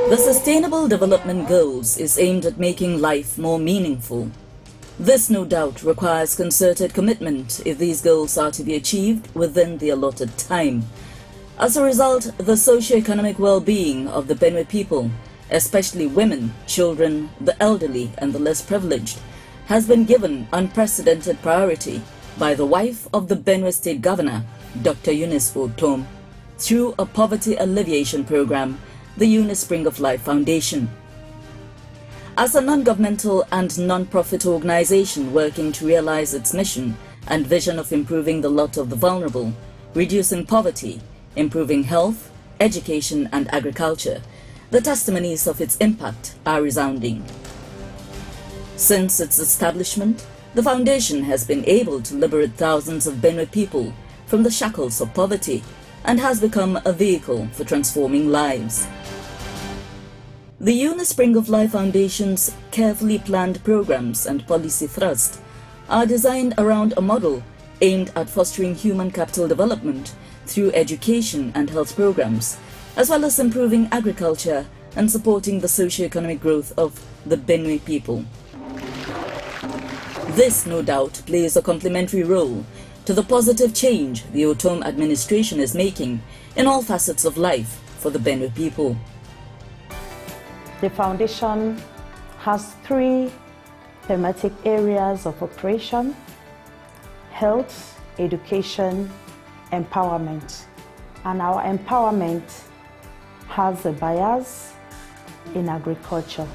The Sustainable Development Goals is aimed at making life more meaningful. This no doubt requires concerted commitment if these goals are to be achieved within the allotted time. As a result, the socio-economic well-being of the Benue people, especially women, children, the elderly and the less privileged, has been given unprecedented priority by the wife of the Benue State Governor, Dr. Eunice Otom, through a poverty alleviation program, the Eunice Spring of Life Foundation. As a non-governmental and non-profit organization working to realize its mission and vision of improving the lot of the vulnerable, reducing poverty, improving health, education and agriculture, the testimonies of its impact are resounding. Since its establishment, the foundation has been able to liberate thousands of Benue people from the shackles of poverty and has become a vehicle for transforming lives. The Eunice Spring of Life Foundation's carefully planned programs and policy thrust are designed around a model aimed at fostering human capital development through education and health programs, as well as improving agriculture and supporting the socio-economic growth of the Benue people. This, no doubt, plays a complementary role to the positive change the Otom administration is making in all facets of life for the Benue people. The foundation has 3 thematic areas of operation: health, education, empowerment. And our empowerment has a bias in agriculture.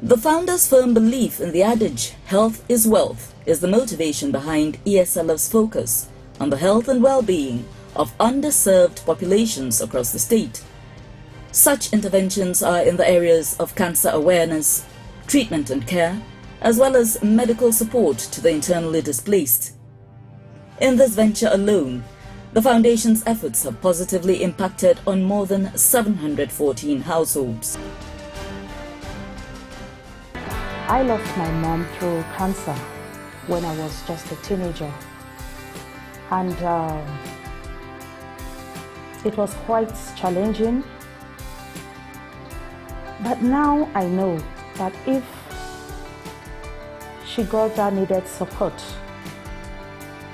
The founder's firm belief in the adage, health is wealth, is the motivation behind ESLF's focus on the health and well-being of underserved populations across the state. Such interventions are in the areas of cancer awareness, treatment and care, as well as medical support to the internally displaced. In this venture alone, the Foundation's efforts have positively impacted on more than 714 households. I lost my mom through cancer when I was just a teenager, and it was quite challenging. But now I know that if she got that needed support,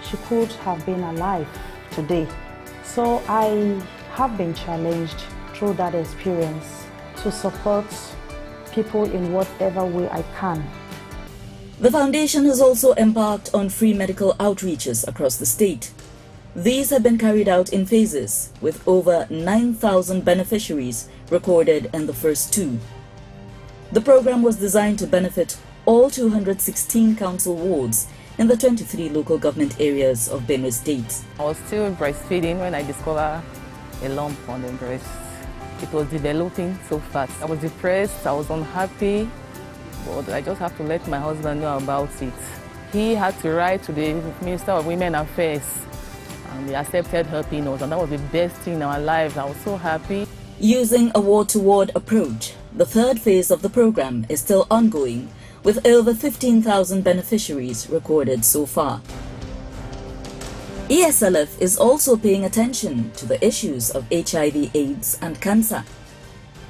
she could have been alive today. So I have been challenged through that experience to support people in whatever way I can. The Foundation has also embarked on free medical outreaches across the state. These have been carried out in phases, with over 9,000 beneficiaries recorded in the first 2. The program was designed to benefit all 216 council wards in the 23 local government areas of Benue State. I was still breastfeeding when I discovered a lump on the breast. It was developing so fast. I was depressed, I was unhappy, but I just have to let my husband know about it. He had to write to the Minister of Women Affairs, and he accepted helping us, and that was the best thing in our lives. I was so happy. Using a ward-to-ward approach, the 3rd phase of the program is still ongoing, with over 15,000 beneficiaries recorded so far. ESLF is also paying attention to the issues of HIV/AIDS and cancer.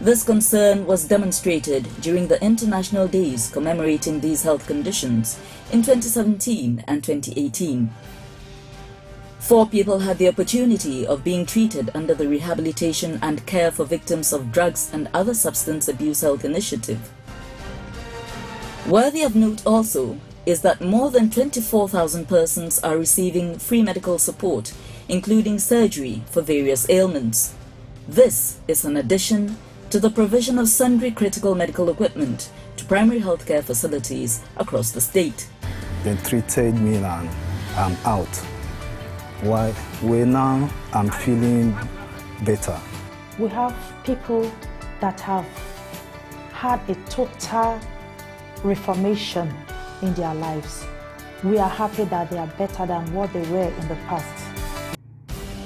This concern was demonstrated during the International Days commemorating these health conditions in 2017 and 2018. 4 people had the opportunity of being treated under the Rehabilitation and Care for Victims of Drugs and Other Substance Abuse Health Initiative. Worthy of note also is that more than 24,000 persons are receiving free medical support, including surgery for various ailments. This is in addition to the provision of sundry critical medical equipment to primary healthcare facilities across the state. They treated me and I'm out. Why? Now I'm feeling better. We have people that have had a total reformation in their lives. We are happy that they are better than what they were in the past.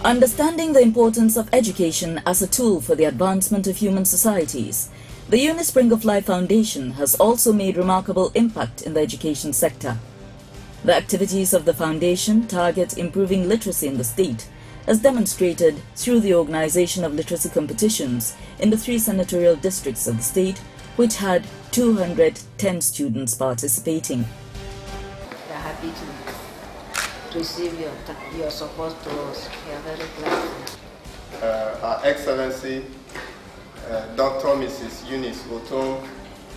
Understanding the importance of education as a tool for the advancement of human societies, the Unispring of Life Foundation has also made remarkable impact in the education sector. The activities of the foundation target improving literacy in the state, as demonstrated through the organization of literacy competitions in the 3 senatorial districts of the state, which had 210 students participating. We are happy to receive your support to us. We are very glad. Our Excellency, Dr. Mrs. Eunice Oto,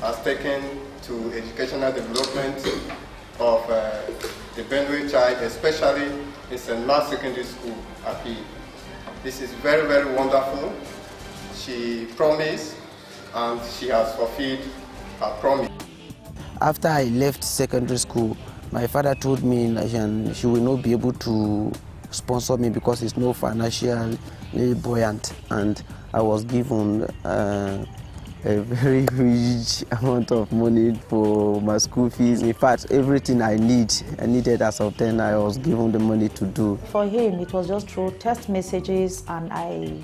has taken to educational development of the Benue child, especially in St. Mark's Secondary School, Api. This is very, very wonderful. She promised and she has fulfilled her promise. After I left secondary school, my father told me that she will not be able to sponsor me because it's not financially buoyant, and I was given a very huge amount of money for my school fees. In fact, everything I needed as of then, I was given the money to do. For him, it was just through text messages, and I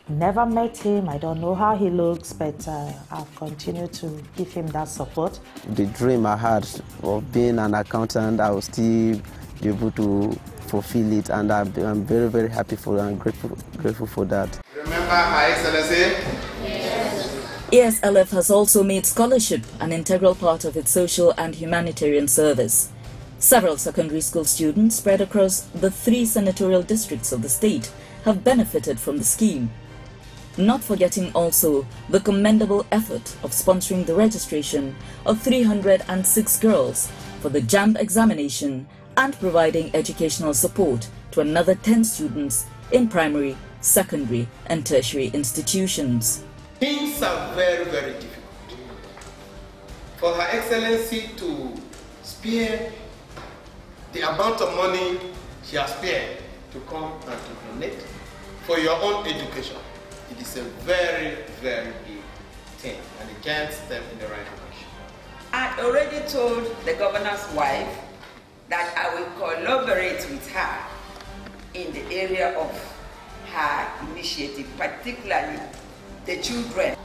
never met him. I don't know how he looks, but I've continued to give him that support. The dream I had of being an accountant, I will still be able to fulfill it, and I'm very, very happy for and grateful for that. Remember Her Excellency? ESLF has also made scholarship an integral part of its social and humanitarian service. Several secondary school students spread across the 3 senatorial districts of the state have benefited from the scheme. Not forgetting also the commendable effort of sponsoring the registration of 306 girls for the JAMB examination and providing educational support to another 10 students in primary, secondary and tertiary institutions. Things are very, very difficult. For Her Excellency to spare the amount of money she has spared to come and to donate for your own education, it is a very, very big thing, and a giant step in the right direction. I already told the governor's wife that I will collaborate with her in the area of her initiative, particularly the children.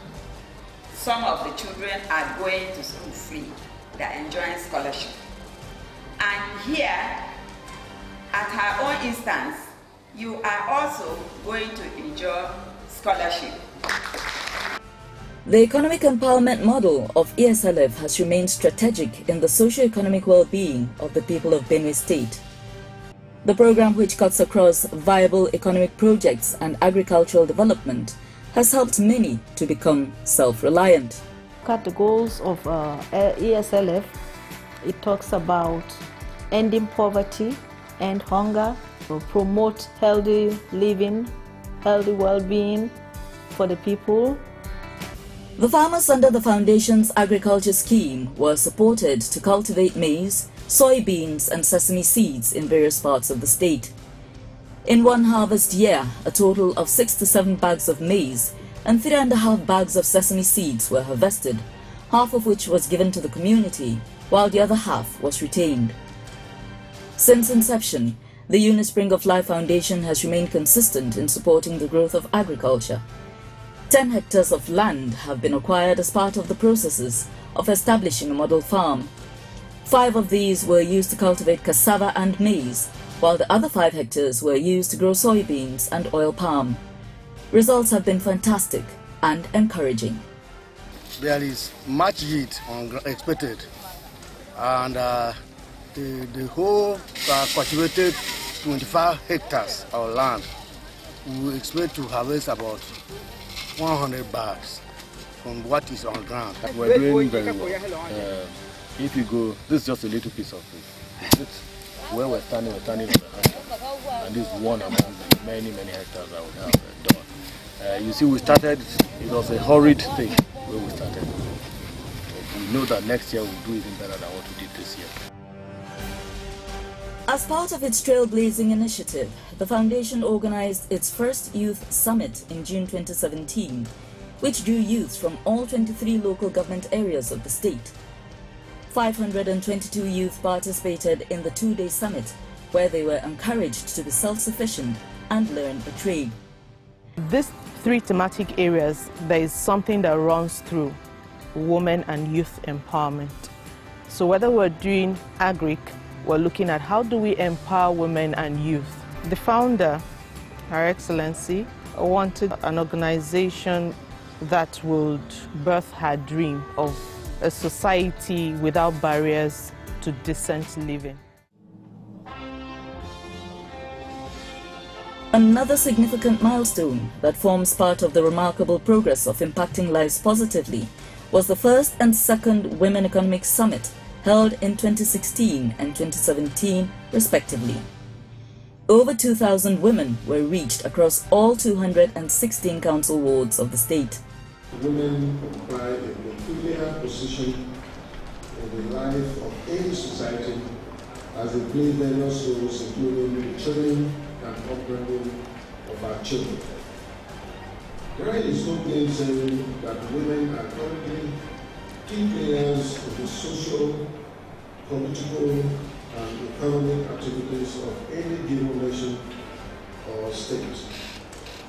Some of the children are going to school free. They are enjoying scholarship. And here, at her own instance, you are also going to enjoy scholarship. The economic empowerment model of ESLF has remained strategic in the socio-economic well-being of the people of Benue State. The program, which cuts across viable economic projects and agricultural development, has helped many to become self-reliant. Look at the goals of ESLF. It talks about ending poverty, end hunger, promote healthy living, healthy well-being for the people. The farmers under the Foundation's agriculture scheme were supported to cultivate maize, soybeans and sesame seeds in various parts of the state. In one harvest year, a total of 6 to 7 bags of maize and 3.5 bags of sesame seeds were harvested, half of which was given to the community, while the other half was retained. Since inception, the Unispring of Life Foundation has remained consistent in supporting the growth of agriculture. 10 hectares of land have been acquired as part of the processes of establishing a model farm. 5 of these were used to cultivate cassava and maize, while the other 5 hectares were used to grow soybeans and oil palm. Results have been fantastic and encouraging. There is much yield expected, and the whole cultivated 25 hectares of land, we expect to harvest about 100 bags from what is on ground. We're doing very well. If you go, this is just a little piece of it. Where we're standing on the hectare, and this is one among the many hectares that we have done. You see, we started, it was a horrid thing where we started. We know that next year we'll do even better than what we did this year. As part of its trailblazing initiative, the foundation organized its first youth summit in June 2017, which drew youth from all 23 local government areas of the state. 522 youth participated in the two-day summit, where they were encouraged to be self-sufficient and learn a trade. These three thematic areas, there is something that runs through: women and youth empowerment. So whether we're doing agric, we're looking at how do we empower women and youth. The founder, Her Excellency, wanted an organization that would birth her dream of a society without barriers to decent living. Another significant milestone that forms part of the remarkable progress of impacting lives positively was the first and second Women Economic Summit held in 2016 and 2017, respectively. Over 2,000 women were reached across all 216 council wards of the state. Women occupy a peculiar position in the life of any society as they play various roles, including the training and upbringing of our children. There is no plain saying that women are currently key players in the social, political, and economic activities of any given nation or state,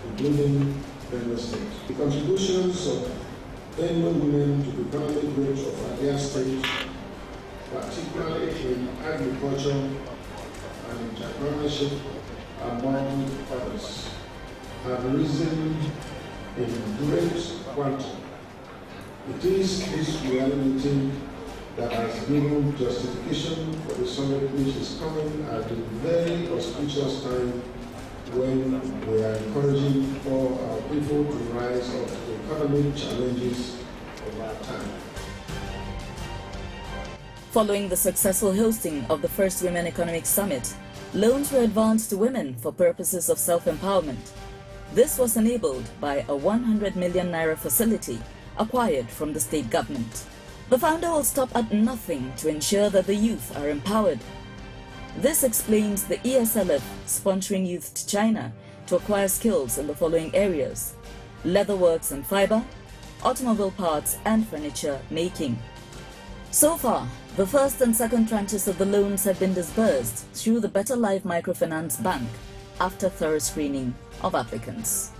including Benue State. The contributions of Benue women to the economic growth of their state, particularly in agriculture and entrepreneurship, among others, have risen in great quantum. It is this reality that has given justification for the summit, which is coming at a very auspicious time when we are encouraging all our people to rise up to the economic challenges of our time. Following the successful hosting of the first Women Economic Summit, loans were advanced to women for purposes of self-empowerment. This was enabled by a 100 million naira facility acquired from the state government. The founder will stop at nothing to ensure that the youth are empowered. This explains the ELSF sponsoring youth to China to acquire skills in the following areas: leatherworks and fiber, automobile parts and furniture making. So far, the first and second tranches of the loans have been disbursed through the Better Life Microfinance Bank after thorough screening of applicants.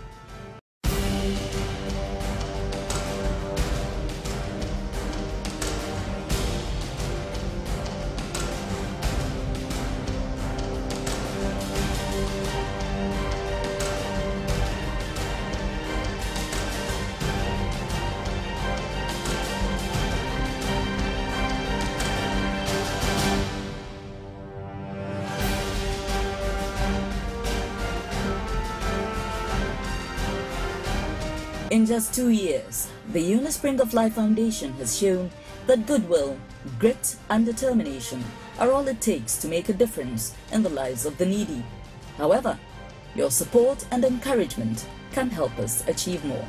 In just 2 years, the Unispring of Life Foundation has shown that goodwill, grit and determination are all it takes to make a difference in the lives of the needy. However, your support and encouragement can help us achieve more.